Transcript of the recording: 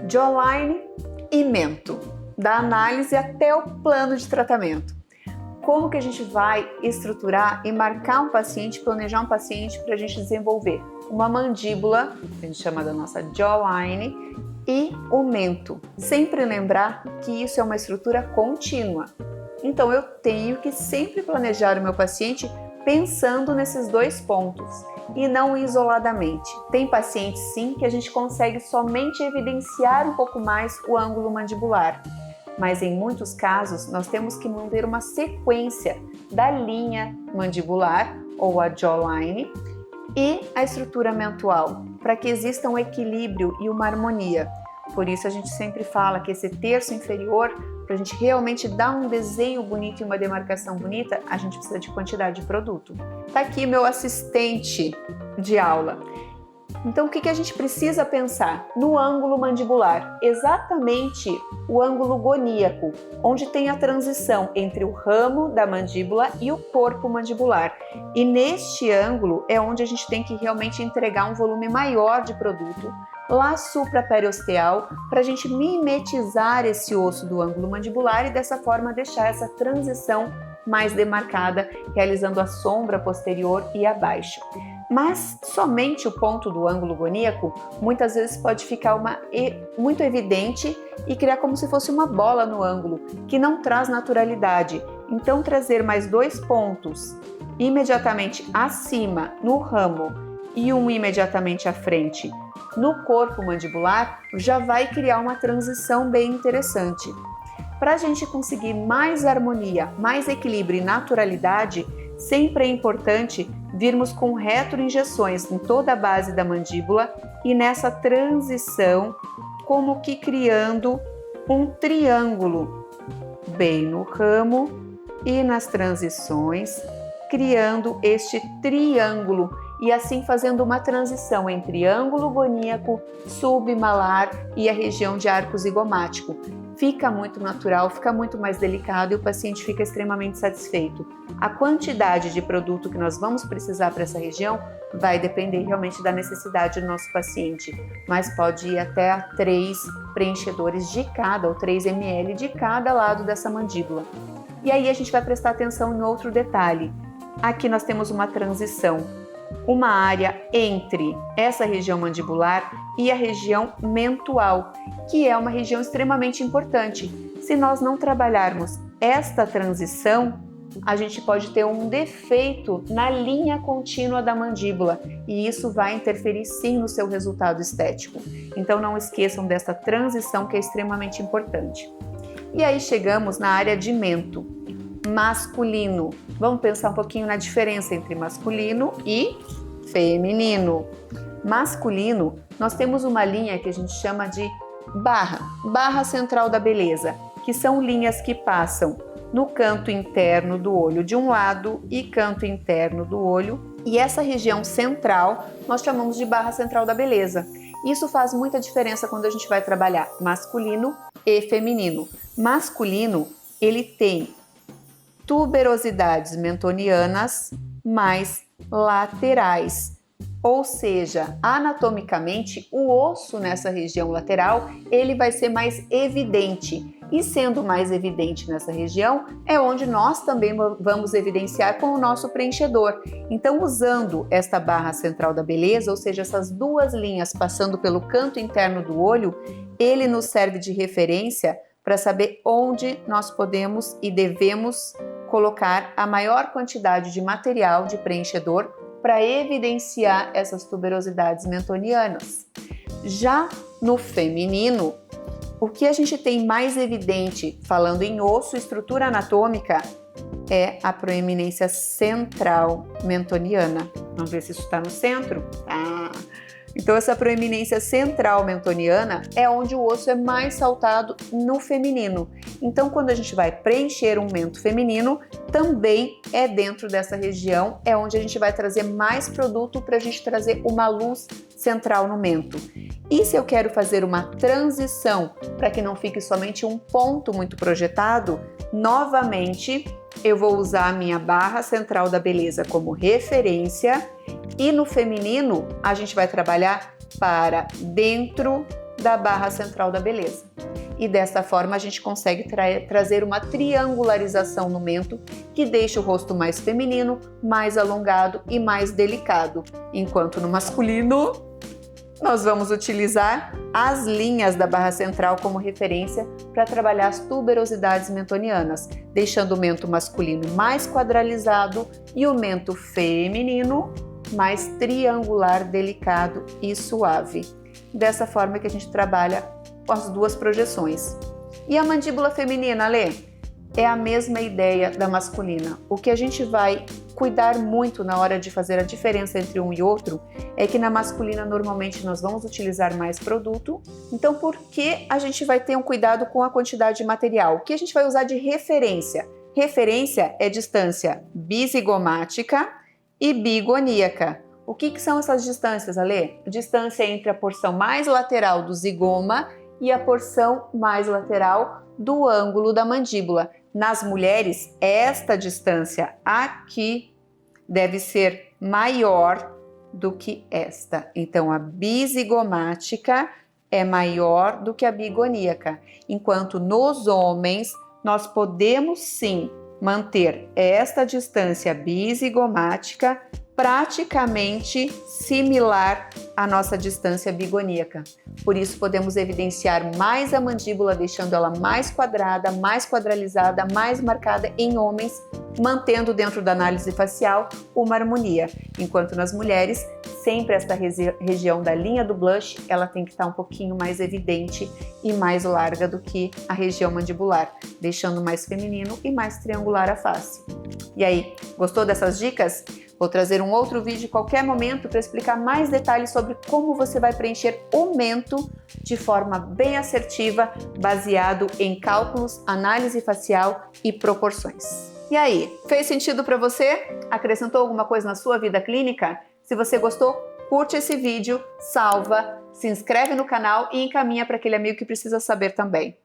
jawline e mento, da análise até o plano de tratamento. Como que a gente vai estruturar e marcar um paciente, planejar um paciente para a gente desenvolver uma mandíbula, que a gente chama da nossa jawline, e o mento. Sempre lembrar que isso é uma estrutura contínua. Então eu tenho que sempre planejar o meu paciente pensando nesses dois pontos e não isoladamente. Tem pacientes sim que a gente consegue somente evidenciar um pouco mais o ângulo mandibular, mas em muitos casos nós temos que manter uma sequência da linha mandibular ou a jawline e a estrutura mentual, para que exista um equilíbrio e uma harmonia. Por isso a gente sempre fala que esse terço inferior, para a gente realmente dar um desenho bonito e uma demarcação bonita, a gente precisa de quantidade de produto. Tá aqui meu assistente de aula. Então o que a gente precisa pensar? No ângulo mandibular, exatamente o ângulo goníaco, onde tem a transição entre o ramo da mandíbula e o corpo mandibular. E neste ângulo é onde a gente tem que realmente entregar um volume maior de produto, lá supraperiosteal, para a gente mimetizar esse osso do ângulo mandibular e dessa forma deixar essa transição mais demarcada, realizando a sombra posterior e abaixo. Mas somente o ponto do ângulo goníaco muitas vezes pode ficar muito evidente e criar como se fosse uma bola no ângulo, que não traz naturalidade. Então trazer mais dois pontos imediatamente acima no ramo e um imediatamente à frente no corpo mandibular já vai criar uma transição bem interessante. Para a gente conseguir mais harmonia, mais equilíbrio e naturalidade, sempre é importante virmos com retroinjeções em toda a base da mandíbula e nessa transição, como que criando um triângulo bem no ramo e nas transições, criando este triângulo e assim fazendo uma transição entre ângulo goníaco, submalar e a região de arco zigomático. Fica muito natural, fica muito mais delicado e o paciente fica extremamente satisfeito. A quantidade de produto que nós vamos precisar para essa região vai depender realmente da necessidade do nosso paciente, mas pode ir até a 3 preenchedores de cada, ou 3 ml de cada lado dessa mandíbula. E aí a gente vai prestar atenção em outro detalhe. Aqui nós temos uma transição, uma área entre essa região mandibular e a região mentual, que é uma região extremamente importante. Se nós não trabalharmos esta transição, a gente pode ter um defeito na linha contínua da mandíbula e isso vai interferir sim no seu resultado estético. Então não esqueçam dessa transição que é extremamente importante. E aí chegamos na área de mento masculino. Vamos pensar um pouquinho na diferença entre masculino e feminino. Masculino, nós temos uma linha que a gente chama de barra central da beleza, que são linhas que passam no canto interno do olho de um lado e canto interno do olho, e essa região central nós chamamos de barra central da beleza. Isso faz muita diferença quando a gente vai trabalhar masculino e feminino. Masculino, ele tem tuberosidades mentonianas mais laterais, ou seja, anatomicamente o osso nessa região lateral ele vai ser mais evidente, e sendo mais evidente nessa região é onde nós também vamos evidenciar com o nosso preenchedor. Então, usando esta barra central da beleza, ou seja, essas duas linhas passando pelo canto interno do olho, ele nos serve de referência para saber onde nós podemos e devemos colocar a maior quantidade de material de preenchedor para evidenciar essas tuberosidades mentonianas. Já no feminino, o que a gente tem mais evidente, falando em osso e estrutura anatômica, é a proeminência central mentoniana. Vamos ver se isso está no centro? Então essa proeminência central mentoniana é onde o osso é mais saltado no feminino. Então quando a gente vai preencher um mento feminino, também é dentro dessa região, é onde a gente vai trazer mais produto para a gente trazer uma luz central no mento. E se eu quero fazer uma transição para que não fique somente um ponto muito projetado, novamente eu vou usar a minha barra central da beleza como referência. E no feminino, a gente vai trabalhar para dentro da barra central da beleza. E desta forma a gente consegue trazer uma triangularização no mento que deixa o rosto mais feminino, mais alongado e mais delicado. Enquanto no masculino, nós vamos utilizar as linhas da barra central como referência para trabalhar as tuberosidades mentonianas, deixando o mento masculino mais quadralizado e o mento feminino mais triangular, delicado e suave. Dessa forma que a gente trabalha com as duas projeções. E a mandíbula feminina, Lê? É a mesma ideia da masculina. O que a gente vai cuidar muito na hora de fazer a diferença entre um e outro é que na masculina normalmente nós vamos utilizar mais produto. Então por que a gente vai ter um cuidado com a quantidade de material? O que a gente vai usar de referência? Referência é distância bisigomática e bigoníaca. O que são essas distâncias, Alê? Distância entre a porção mais lateral do zigoma e a porção mais lateral do ângulo da mandíbula. Nas mulheres, esta distância aqui deve ser maior do que esta. Então, a bisigomática é maior do que a bigoníaca. Enquanto nos homens, nós podemos sim manter esta distância bisigomática praticamente similar à nossa distância bigoníaca. Por isso podemos evidenciar mais a mandíbula, deixando ela mais quadrada, mais quadralizada, mais marcada em homens, mantendo dentro da análise facial uma harmonia. Enquanto nas mulheres, sempre esta região da linha do blush, ela tem que estar um pouquinho mais evidente e mais larga do que a região mandibular, deixando mais feminino e mais triangular a face. E aí, gostou dessas dicas? Vou trazer um outro vídeo em qualquer momento para explicar mais detalhes sobre como você vai preencher o mento de forma bem assertiva, baseado em cálculos, análise facial e proporções. E aí, fez sentido para você? Acrescentou alguma coisa na sua vida clínica? Se você gostou, curte esse vídeo, salva, se inscreve no canal e encaminha para aquele amigo que precisa saber também.